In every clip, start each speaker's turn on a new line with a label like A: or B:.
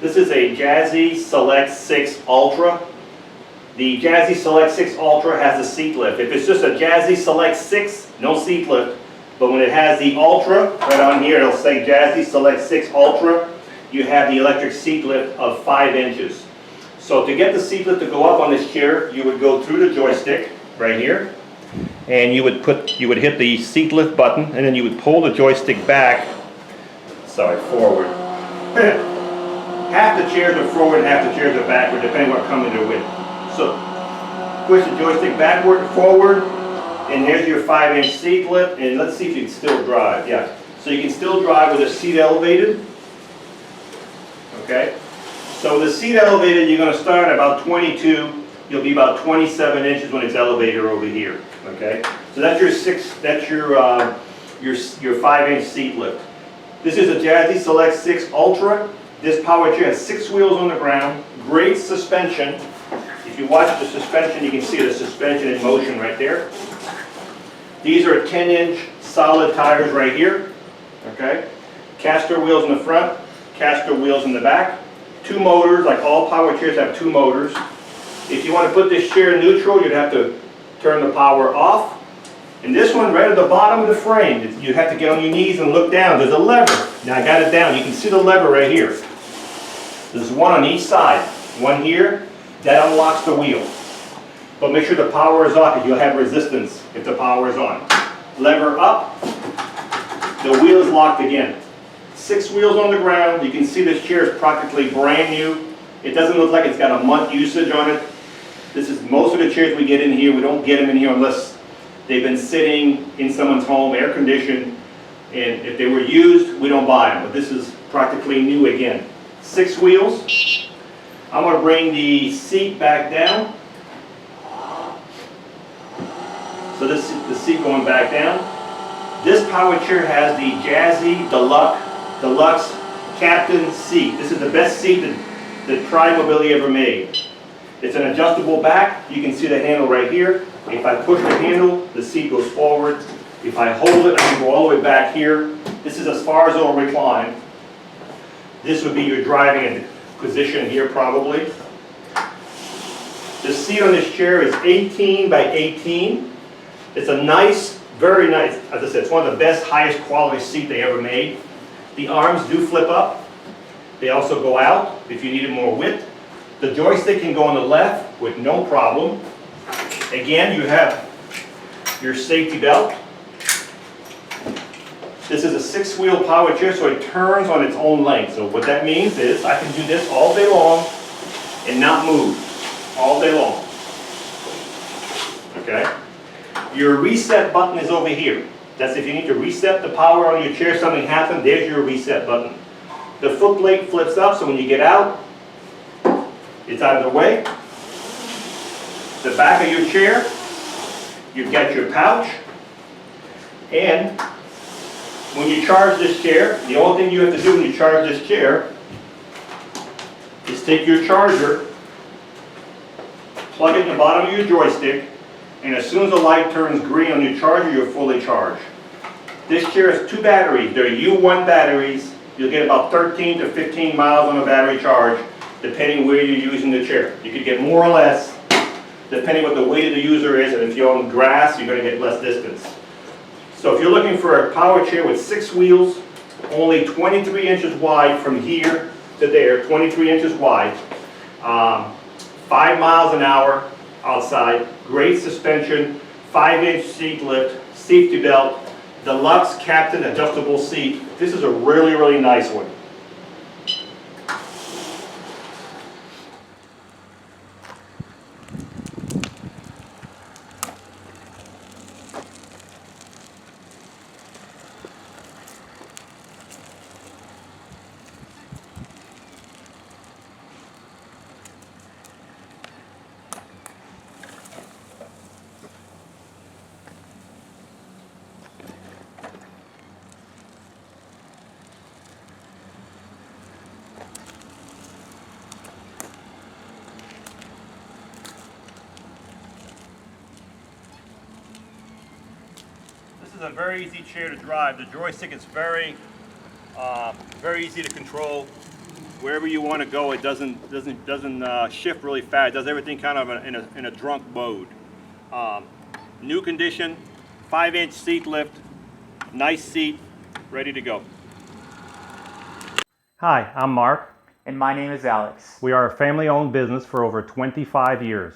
A: This is a Jazzy Select 6 Ultra. The Jazzy Select 6 Ultra has a seat lift. If it's just a Jazzy Select 6, no seat lift. But when it has the Ultra, right on here it'll say Jazzy Select 6 Ultra, you have the electric seat lift of 5 inches. So to get the seat lift to go up on this chair, you would go through the joystick right here, and you would hit the seat lift button, and then you would pull the joystick back, forward. Half the chairs are forward and half the chairs are backward, depending on what company they're with. So push the joystick backward and forward, and there's your 5-inch seat lift, and let's see if you can still drive. Yeah, so you can still drive with the seat elevated. Okay, so with the seat elevated, you're going to start at about 22. You'll be about 27 inches when it's elevated over here. Okay, so that's your 5-inch seat lift. This is a Jazzy Select 6 Ultra. This power chair has 6 wheels on the ground, great suspension. If you watch the suspension, you can see the suspension in motion right there. These are 10-inch solid tires right here. Okay, caster wheels in the front, caster wheels in the back. 2 motors, like all power chairs have 2 motors. If you want to put this chair in neutral, you'd have to turn the power off. And this one, right at the bottom of the frame, you have to get on your knees and look down. There's a lever. Now I got it down. You can see the lever right here. There's one on each side. One here. That unlocks the wheel. But make sure the power is off because you'll have resistance if the power is on. Lever up. The wheel is locked again. 6 wheels on the ground. You can see this chair is practically brand new. It doesn't look like it's got a month usage on it. This is most of the chairs we get in here. We don't get them in here unless they've been sitting in someone's home, air conditioned, and if they were used, we don't buy them. But this is practically new again. 6 wheels. I'm going to bring the seat back down. So this is the seat going back down. This power chair has the Jazzy Deluxe Captain seat. This is the best seat that Pride Mobility ever made. It's an adjustable back. You can see the handle right here. If I push the handle, the seat goes forward. If I hold it, I can go all the way back here. This is as far as it'll recline. This would be your driving position here probably. The seat on this chair is 18 by 18. It's a nice, very nice, as I said, it's one of the best, highest quality seat they ever made. The arms do flip up. They also go out if you needed more width. The joystick can go on the left with no problem. Again, you have your safety belt. This is a 6-wheel power chair, so it turns on its own length. So what that means is I can do this all day long and not move all day long. Okay? Your reset button is over here. That's if you need to reset the power on your chair, something happened, there's your reset button. The foot plate flips up, so when you get out, it's out of the way. The back of your chair, you've got your pouch, and when you charge this chair, the only thing you have to do when you charge this chair is take your charger, plug it in the bottom of your joystick, and as soon as the light turns green on your charger, you're fully charged. This chair has 2 batteries. They're U1 batteries. You'll get about 13 to 15 miles on a battery charge, depending where you're using the chair. You could get more or less, depending what the weight of the user is, and if you're on grass, you're going to get less distance. So if you're looking for a power chair with 6 wheels, only 23 inches wide from here to there, 23 inches wide, 5 miles an hour outside, great suspension, 5-inch seat lift, safety belt, deluxe captain adjustable seat. This is a really, really nice one. This is a very easy chair to drive. The joystick is very easy to control. wherever you want to go, it doesn't shift really fast. It does everything kind of in a drunk mode. New condition, 5-inch seat lift, nice seat, ready to go. Hi, I'm Mark.
B: And my name is Alex.
A: We are a family-owned business for over 25 years.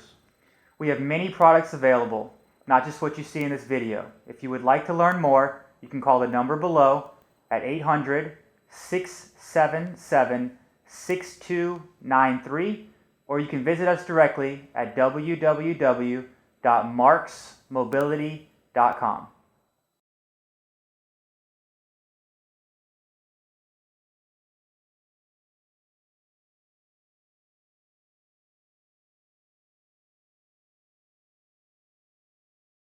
B: We have many products available, not just what you see in this video. If you would like to learn more, you can call the number below at 800-677-6293, or you can visit us directly at www.marksmobility.com.